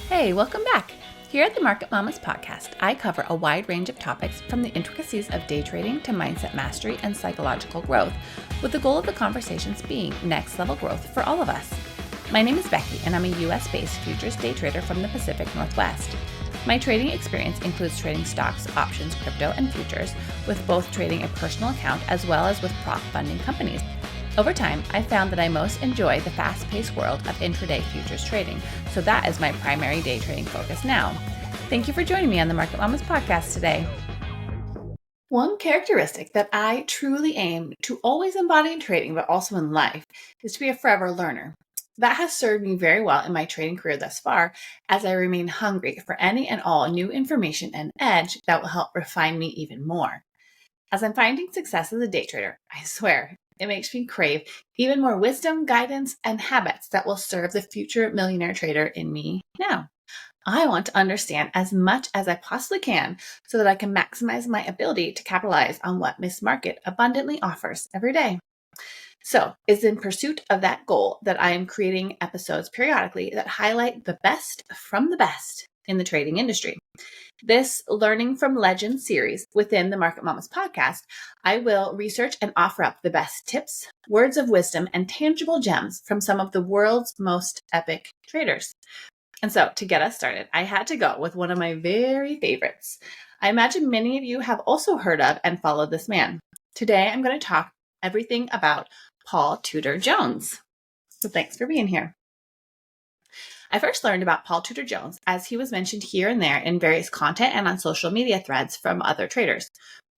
Hey, welcome back. Here at the Market Mamas podcast, I cover a wide range of topics from the intricacies of day trading to mindset mastery and psychological growth, with the goal of the conversations being next level growth for all of us. My name is Becky, and I'm a US-based futures day trader from the Pacific Northwest. My trading experience includes trading stocks, options, crypto, and futures, with both trading a personal account as well as with prop funding companies. Over time, I found that I most enjoy the fast-paced world of intraday futures trading, so that is my primary day trading focus now. Thank you for joining me on the Market Mamas podcast today. One characteristic that I truly aim to always embody in trading, but also in life, is to be a forever learner. That has served me very well in my trading career thus far, as I remain hungry for any and all new information and edge that will help refine me even more. As I'm finding success as a day trader, I swear, it makes me crave even more wisdom, guidance, and habits that will serve the future millionaire trader in me now. I want to understand as much as I possibly can so that I can maximize my ability to capitalize on what Miss Market abundantly offers every day. So it's in pursuit of that goal that I am creating episodes periodically that highlight the best from the best in the trading industry. This Learning from Legends series within the Market Mamas podcast, I will research and offer up the best tips, words of wisdom, and tangible gems from some of the world's most epic traders. And so to get us started, I had to go with one of my very favorites. I imagine many of you have also heard of and followed this man. Today, I'm going to talk everything about Paul Tudor Jones. So thanks for being here. I first learned about Paul Tudor Jones as he was mentioned here and there in various content and on social media threads from other traders.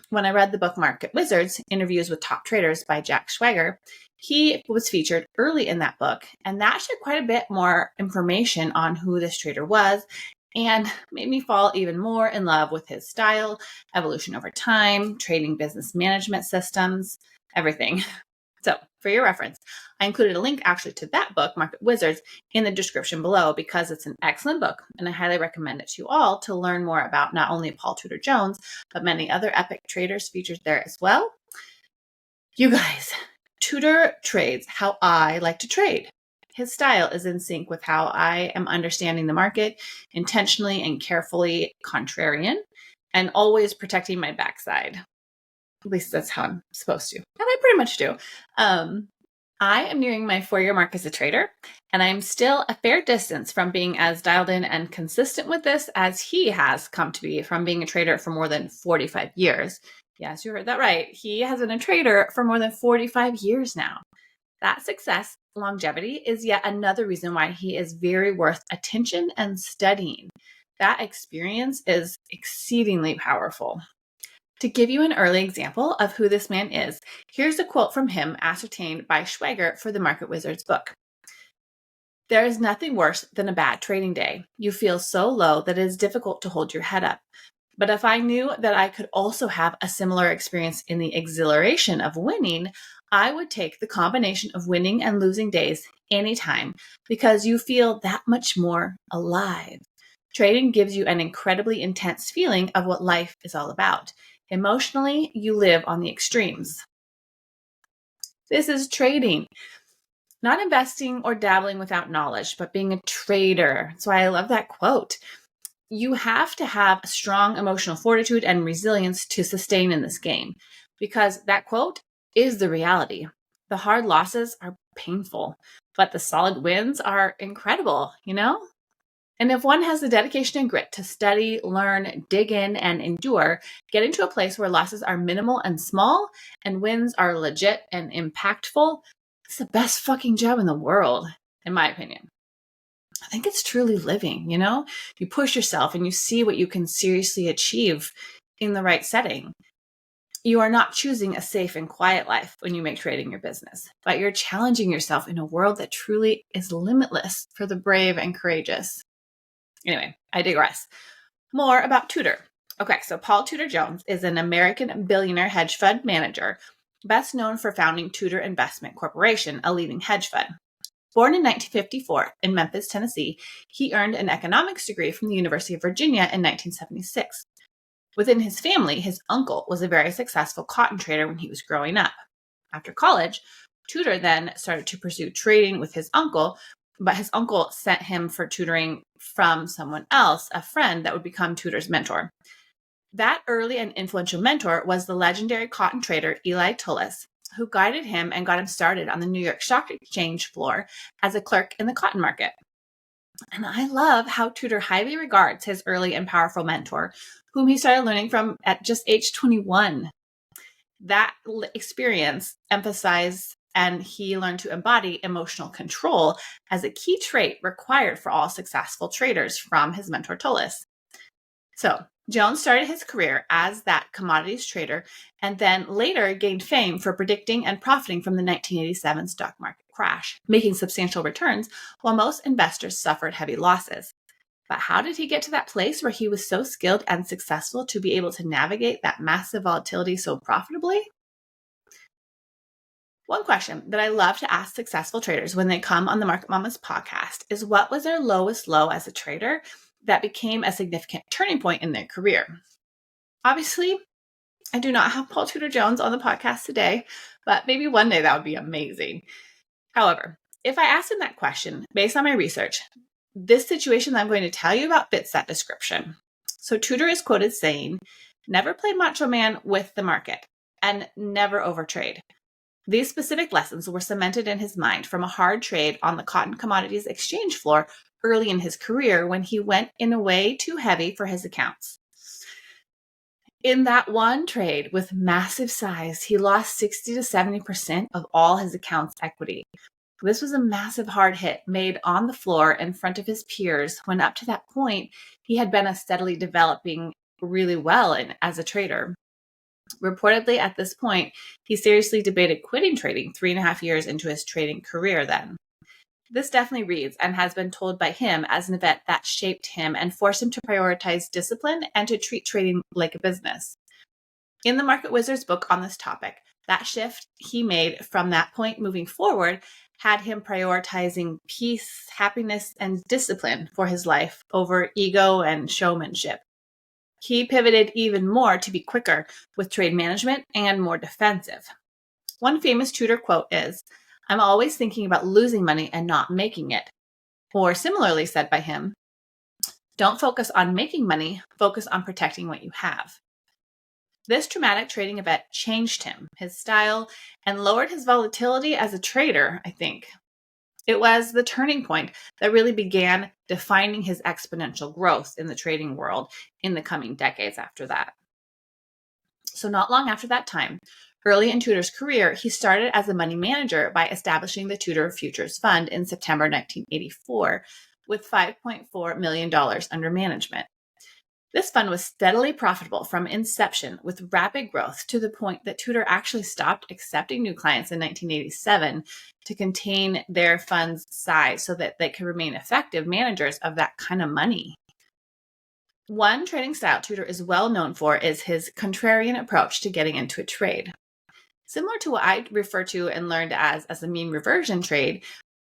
When I read the book Market Wizards, Interviews with Top Traders by Jack Schwager, he was featured early in that book, and that shared quite a bit more information on who this trader was and made me fall even more in love with his style, evolution over time, trading business management systems, everything. So for your reference, I included a link actually to that book, Market Wizards, in the description below because it's an excellent book and I highly recommend it to you all to learn more about not only Paul Tudor Jones, but many other epic traders featured there as well. You guys, Tudor trades how I like to trade. His style is in sync with how I am understanding the market, intentionally and carefully contrarian, and always protecting my backside. At least that's how I'm supposed to. And I pretty much do. I am nearing my 4-year mark as a trader, and I'm still a fair distance from being as dialed in and consistent with this as he has come to be from being a trader for more than 45 years. Yes, you heard that right. He has been a trader for more than 45 years now. That success, longevity, is yet another reason why he is very worth attention and studying. That experience is exceedingly powerful. To give you an early example of who this man is, here's a quote from him ascertained by Schwager for the Market Wizards book. "There is nothing worse than a bad trading day. You feel so low that it is difficult to hold your head up. But if I knew that I could also have a similar experience in the exhilaration of winning, I would take the combination of winning and losing days anytime because you feel that much more alive. Trading gives you an incredibly intense feeling of what life is all about. Emotionally, you live on the extremes." This is trading, not investing or dabbling without knowledge, but being a trader. That's why I love that quote. You have to have strong emotional fortitude and resilience to sustain in this game, because that quote is the reality. The hard losses are painful, but the solid wins are incredible, And if one has the dedication and grit to study, learn, dig in, and endure, getting to a place where losses are minimal and small and wins are legit and impactful, it's the best fucking job in the world, in my opinion. I think it's truly living, You push yourself and you see what you can seriously achieve in the right setting. You are not choosing a safe and quiet life when you make trading your business, but you're challenging yourself in a world that truly is limitless for the brave and courageous. Anyway, I digress. More about Tudor. Okay, so Paul Tudor Jones is an American billionaire hedge fund manager, best known for founding Tudor Investment Corporation, a leading hedge fund. Born in 1954 in Memphis, Tennessee, he earned an economics degree from the University of Virginia in 1976. Within his family, his uncle was a very successful cotton trader when he was growing up. After college, Tudor then started to pursue trading with his uncle, but his uncle sent him for tutoring from someone else, a friend that would become Tudor's mentor. That early and influential mentor was the legendary cotton trader Eli Tullis, who guided him and got him started on the New York Stock Exchange floor as a clerk in the cotton market. And I love how Tudor highly regards his early and powerful mentor, whom he started learning from at just age 21. That experience emphasized and he learned to embody emotional control as a key trait required for all successful traders from his mentor Tullis. So Jones started his career as that commodities trader and then later gained fame for predicting and profiting from the 1987 stock market crash, making substantial returns while most investors suffered heavy losses. But how did he get to that place where he was so skilled and successful to be able to navigate that massive volatility so profitably? One question that I love to ask successful traders when they come on the Market Mamas podcast is, what was their lowest low as a trader that became a significant turning point in their career? Obviously, I do not have Paul Tudor Jones on the podcast today, but maybe one day that would be amazing. However, if I asked him that question based on my research, this situation that I'm going to tell you about fits that description. So Tudor is quoted saying, "Never play macho man with the market and never overtrade." These specific lessons were cemented in his mind from a hard trade on the cotton commodities exchange floor early in his career when he went in a way too heavy for his accounts. In that one trade with massive size, he lost 60 to 70% of all his account's equity. This was a massive hard hit made on the floor in front of his peers when up to that point, he had been steadily developing really well as a trader. Reportedly, at this point, he seriously debated quitting trading 3.5 years into his trading career then. This definitely reads and has been told by him as an event that shaped him and forced him to prioritize discipline and to treat trading like a business. In the Market Wizard's book on this topic, that shift he made from that point moving forward had him prioritizing peace, happiness, and discipline for his life over ego and showmanship. He pivoted even more to be quicker with trade management and more defensive. One famous Tudor quote is, "I'm always thinking about losing money and not making it." Or similarly said by him, "Don't focus on making money, focus on protecting what you have." This traumatic trading event changed him, his style, and lowered his volatility as a trader, I think. It was the turning point that really began defining his exponential growth in the trading world in the coming decades after that. So not long after that time, early in Tudor's career, he started as a money manager by establishing the Tudor Futures Fund in September 1984 with $5.4 million under management. This fund was steadily profitable from inception with rapid growth to the point that Tudor actually stopped accepting new clients in 1987 to contain their fund's size so that they could remain effective managers of that kind of money. One trading style Tudor is well known for is his contrarian approach to getting into a trade. Similar to what I refer to and learned as a mean reversion trade,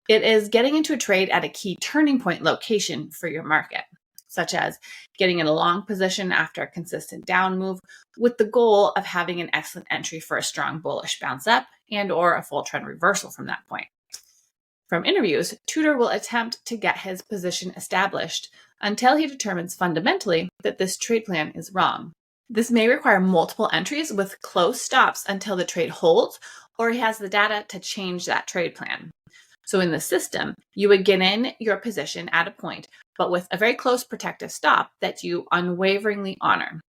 it is getting into a trade at a key turning point location for your market, such as getting in a long position after a consistent down move with the goal of having an excellent entry for a strong bullish bounce up and or a full trend reversal from that point. From interviews, Tudor will attempt to get his position established until he determines fundamentally that this trade plan is wrong. This may require multiple entries with close stops until the trade holds or he has the data to change that trade plan. So in the system, you would get in your position at a point, but with a very close protective stop that you unwaveringly honor.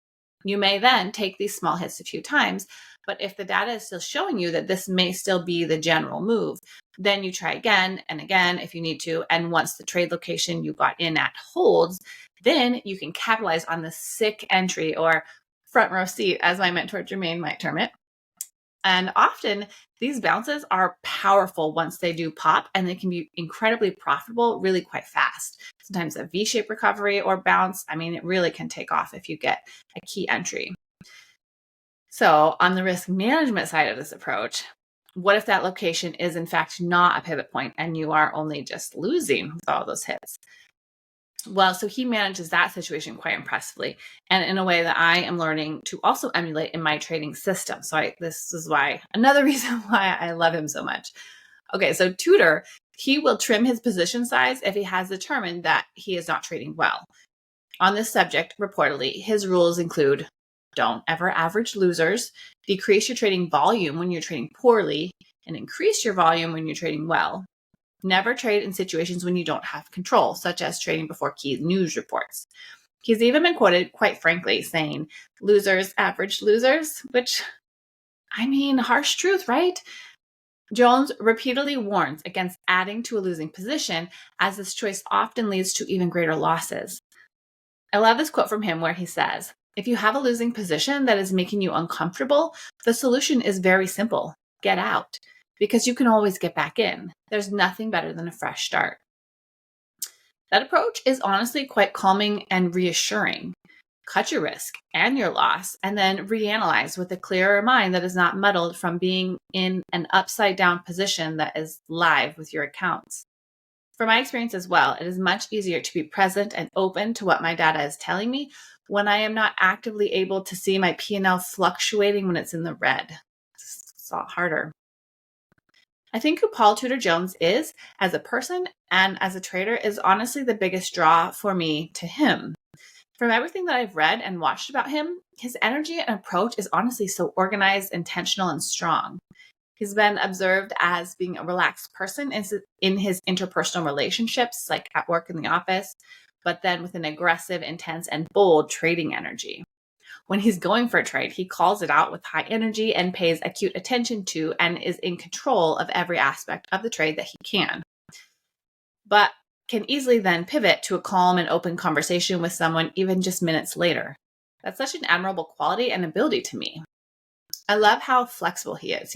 You may then take these small hits a few times, but if the data is still showing you that this may still be the general move, then you try again and again if you need to. And once the trade location you got in at holds, then you can capitalize on the sick entry or front row seat, as my mentor Jermaine might term it. And often these bounces are powerful once they do pop, and they can be incredibly profitable really quite fast. Sometimes a V-shaped recovery or bounce, it really can take off if you get a key entry. So on the risk management side of this approach, what if that location is in fact not a pivot point and you are only just losing with all those hits? Well, so he manages that situation quite impressively and in a way that I am learning to also emulate in my trading system. So this is another reason why I love him so much. Okay, so Tudor He will trim his position size if he has determined that he is not trading well. On this subject, reportedly, his rules include: don't ever average losers, decrease your trading volume when you're trading poorly, and increase your volume when you're trading well. Never trade in situations when you don't have control, such as trading before key news reports. He's even been quoted, quite frankly, saying, losers average losers, which, I mean, harsh truth, right? Jones repeatedly warns against adding to a losing position, as this choice often leads to even greater losses. I love this quote from him where he says, if you have a losing position that is making you uncomfortable, the solution is very simple. Get out, because you can always get back in. There's nothing better than a fresh start. That approach is honestly quite calming and reassuring. Cut your risk and your loss, and then reanalyze with a clearer mind that is not muddled from being in an upside down position that is live with your accounts. From my experience as well, it is much easier to be present and open to what my data is telling me when I am not actively able to see my P&L fluctuating when it's in the red. It's a lot harder. I think who Paul Tudor Jones is as a person and as a trader is honestly the biggest draw for me to him. From everything that I've read and watched about him, his energy and approach is honestly so organized, intentional, and strong. He's been observed as being a relaxed person in his interpersonal relationships, like at work in the office, but then with an aggressive, intense, and bold trading energy. When he's going for a trade, he calls it out with high energy and pays acute attention to and is in control of every aspect of the trade that he can. But can easily then pivot to a calm and open conversation with someone even just minutes later. That's such an admirable quality and ability to me. I love how flexible he is,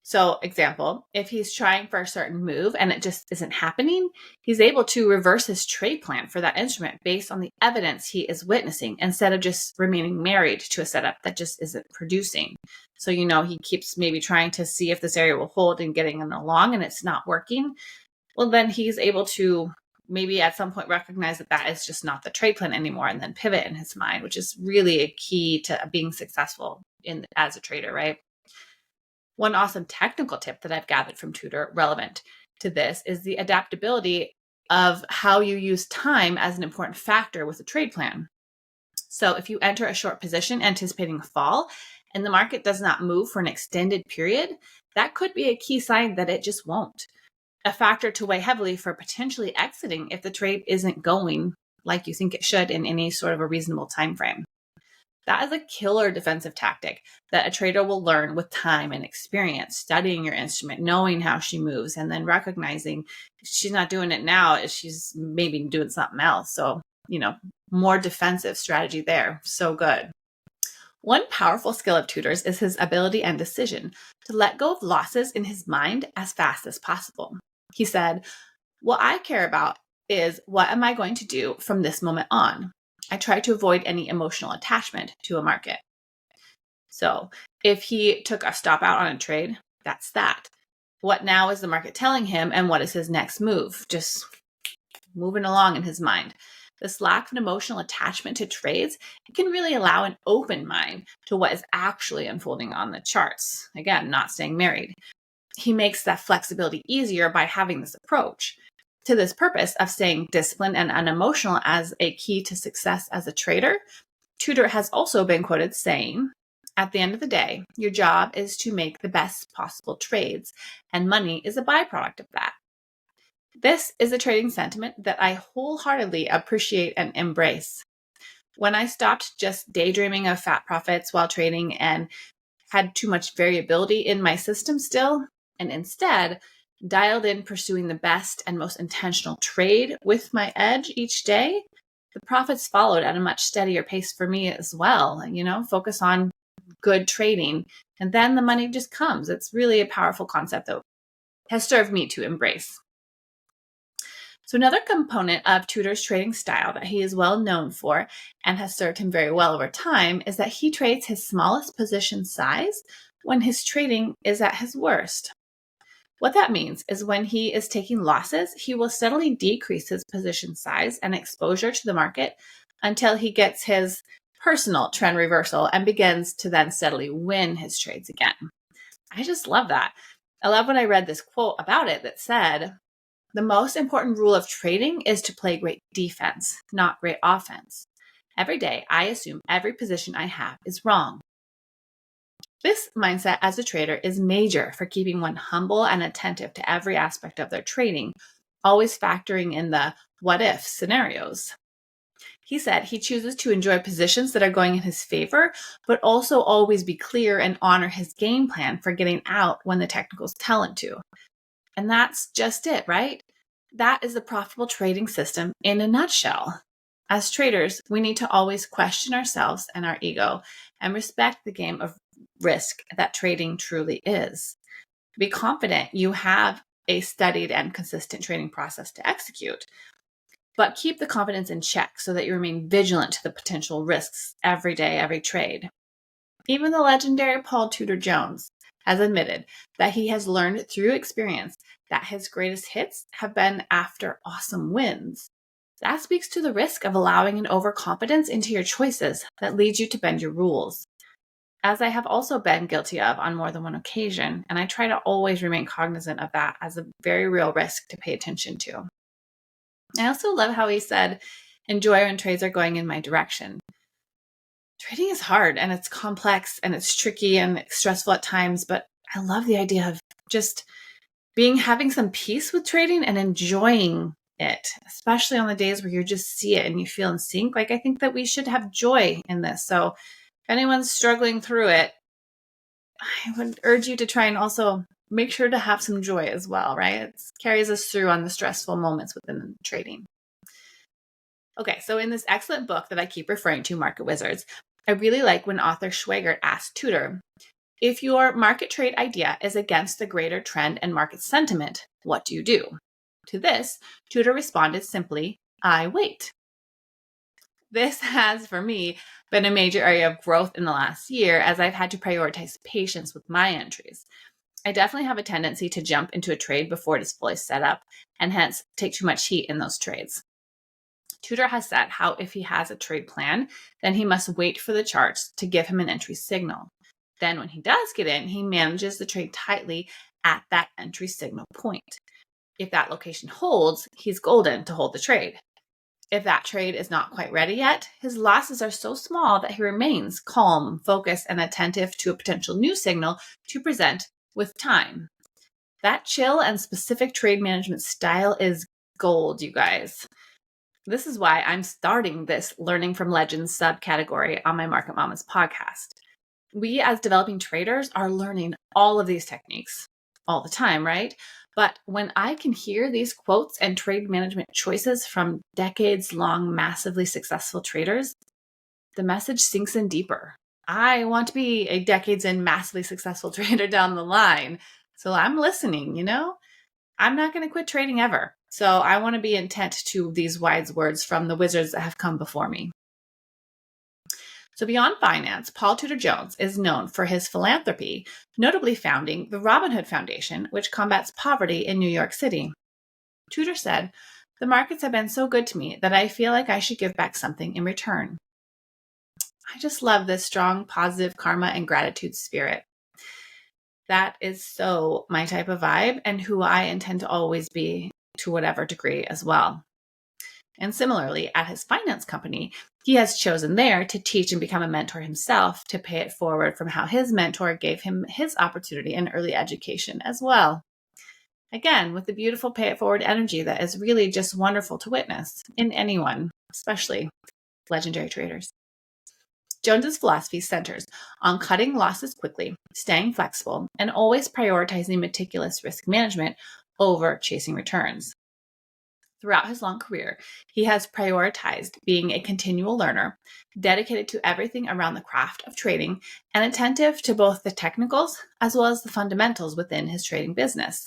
So, example, if he's trying for a certain move and it just isn't happening, he's able to reverse his trade plan for that instrument based on the evidence he is witnessing instead of just remaining married to a setup that just isn't producing. So, he keeps maybe trying to see if this area will hold and getting it along and it's not working. Well, then he's able to maybe at some point recognize that that is just not the trade plan anymore and then pivot in his mind, which is really a key to being successful as a trader, right? One awesome technical tip that I've gathered from Tudor relevant to this is the adaptability of how you use time as an important factor with a trade plan. So if you enter a short position anticipating a fall and the market does not move for an extended period, that could be a key sign that it just won't. A factor to weigh heavily for potentially exiting if the trade isn't going like you think it should in any sort of a reasonable time frame. That is a killer defensive tactic that a trader will learn with time and experience, studying your instrument, knowing how she moves, and then recognizing she's not doing it now, she's maybe doing something else. So, more defensive strategy there. So good. One powerful skill of Tudor's is his ability and decision to let go of losses in his mind as fast as possible. He said, what I care about is what am I going to do from this moment on? I try to avoid any emotional attachment to a market. So if he took a stop out on a trade, that's that. What now is the market telling him and what is his next move? Just moving along in his mind. This lack of an emotional attachment to trades, it can really allow an open mind to what is actually unfolding on the charts. Again, not staying married. He makes that flexibility easier by having this approach. To this purpose of staying disciplined and unemotional as a key to success as a trader, Tudor has also been quoted saying, at the end of the day, your job is to make the best possible trades, and money is a byproduct of that. This is a trading sentiment that I wholeheartedly appreciate and embrace. When I stopped just daydreaming of fat profits while trading and had too much variability in my system still, and instead dialed in pursuing the best and most intentional trade with my edge each day, the profits followed at a much steadier pace for me as well. Focus on good trading, and then the money just comes. It's really a powerful concept that has served me to embrace. So another component of Tudor's trading style that he is well known for and has served him very well over time is that he trades his smallest position size when his trading is at his worst. What that means is when he is taking losses, he will steadily decrease his position size and exposure to the market until he gets his personal trend reversal and begins to then steadily win his trades again. I just love that. I love when I read this quote about it that said, "The most important rule of trading is to play great defense, not great offense. Every day, I assume every position I have is wrong." This mindset as a trader is major for keeping one humble and attentive to every aspect of their trading, always factoring in the what if scenarios. He said he chooses to enjoy positions that are going in his favor, but also always be clear and honor his game plan for getting out when the technicals tell him to. And that's just it, right? That is the profitable trading system in a nutshell. As traders, we need to always question ourselves and our ego and respect the game of risk that trading truly is. Be confident you have a studied and consistent trading process to execute, but keep the confidence in check so that you remain vigilant to the potential risks every day, every trade. Even the legendary Paul Tudor Jones has admitted that he has learned through experience that his greatest hits have been after awesome wins. That speaks to the risk of allowing an overconfidence into your choices that leads you to bend your rules, as I have also been guilty of on more than one occasion, and I try to always remain cognizant of that as a very real risk to pay attention to. I also love how he said, "Enjoy when trades are going in my direction." Trading is hard and it's complex and it's tricky and stressful at times, but I love the idea of just having some peace with trading and enjoying it, especially on the days where you just see it and you feel in sync. Like, I think that we should have joy in this. So if anyone's struggling through it, I would urge you to try and also make sure to have some joy as well, right? It carries us through on the stressful moments within trading. Okay, so in this excellent book that I keep referring to, Market Wizards, I really like when author Schwagert asked Tudor, "If your market trade idea is against the greater trend and market sentiment, what do you do?" To this, Tudor responded simply, "I wait." This has, for me, been a major area of growth in the last year as I've had to prioritize patience with my entries. I definitely have a tendency to jump into a trade before it is fully set up and hence take too much heat in those trades. Tudor has said how if he has a trade plan, then he must wait for the charts to give him an entry signal. Then when he does get in, he manages the trade tightly at that entry signal point. If that location holds, he's golden to hold the trade. If that trade is not quite ready yet, his losses are so small that he remains calm, focused, and attentive to a potential new signal to present with time. That chill and specific trade management style is gold, you guys. This is why I'm starting this Learning from Legends subcategory on my Market Mamas podcast. We as developing traders are learning all of these techniques all the time, right? But when I can hear these quotes and trade management choices from decades-long, massively successful traders, the message sinks in deeper. I want to be a decades-in, massively successful trader down the line. So I'm listening, I'm not going to quit trading ever. So I want to be intent to these wise words from the wizards that have come before me. So beyond finance, Paul Tudor Jones is known for his philanthropy, notably founding the Robin Hood Foundation, which combats poverty in New York City. Tudor said, "The markets have been so good to me that I feel like I should give back something in return." I just love this strong, positive karma and gratitude spirit. That is so my type of vibe and who I intend to always be to whatever degree as well. And similarly, at his finance company, he has chosen there to teach and become a mentor himself to pay it forward from how his mentor gave him his opportunity in early education as well. Again, with the beautiful pay it forward energy that is really just wonderful to witness in anyone, especially legendary traders. Jones's philosophy centers on cutting losses quickly, staying flexible, and always prioritizing meticulous risk management over chasing returns. Throughout his long career, he has prioritized being a continual learner, dedicated to everything around the craft of trading, and attentive to both the technicals as well as the fundamentals within his trading business.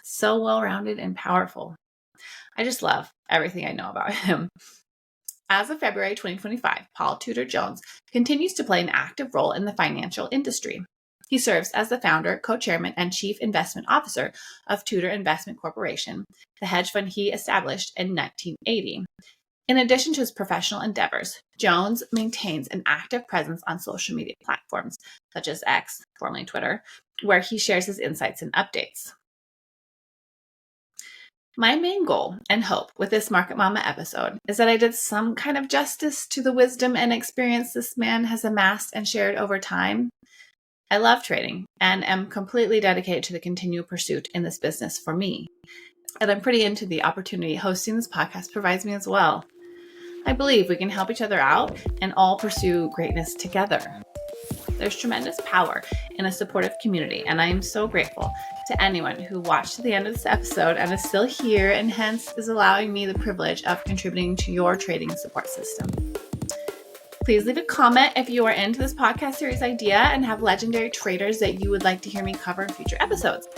So well-rounded and powerful. I just love everything I know about him. As of February 2025, Paul Tudor Jones continues to play an active role in the financial industry. He serves as the founder, co-chairman, and chief investment officer of Tudor Investment Corporation, the hedge fund he established in 1980. In addition to his professional endeavors, Jones maintains an active presence on social media platforms such as X, formerly Twitter, where he shares his insights and updates. My main goal and hope with this Market Mama episode is that I did some kind of justice to the wisdom and experience this man has amassed and shared over time. I love trading and am completely dedicated to the continued pursuit in this business for me. And I'm pretty into the opportunity hosting this podcast provides me as well. I believe we can help each other out and all pursue greatness together. There's tremendous power in a supportive community, and I am so grateful to anyone who watched to the end of this episode and is still here and hence is allowing me the privilege of contributing to your trading support system. Please leave a comment if you are into this podcast series idea and have legendary traders that you would like to hear me cover in future episodes.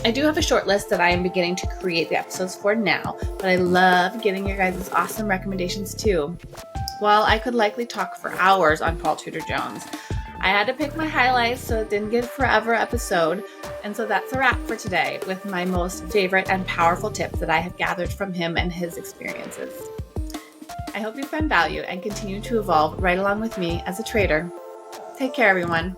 I do have a short list that I am beginning to create the episodes for now, but I love getting your guys' awesome recommendations too. While I could likely talk for hours on Paul Tudor Jones, I had to pick my highlights so it didn't get a forever episode. And so that's a wrap for today with my most favorite and powerful tips that I have gathered from him and his experiences. I hope you found value and continue to evolve right along with me as a trader. Take care, everyone.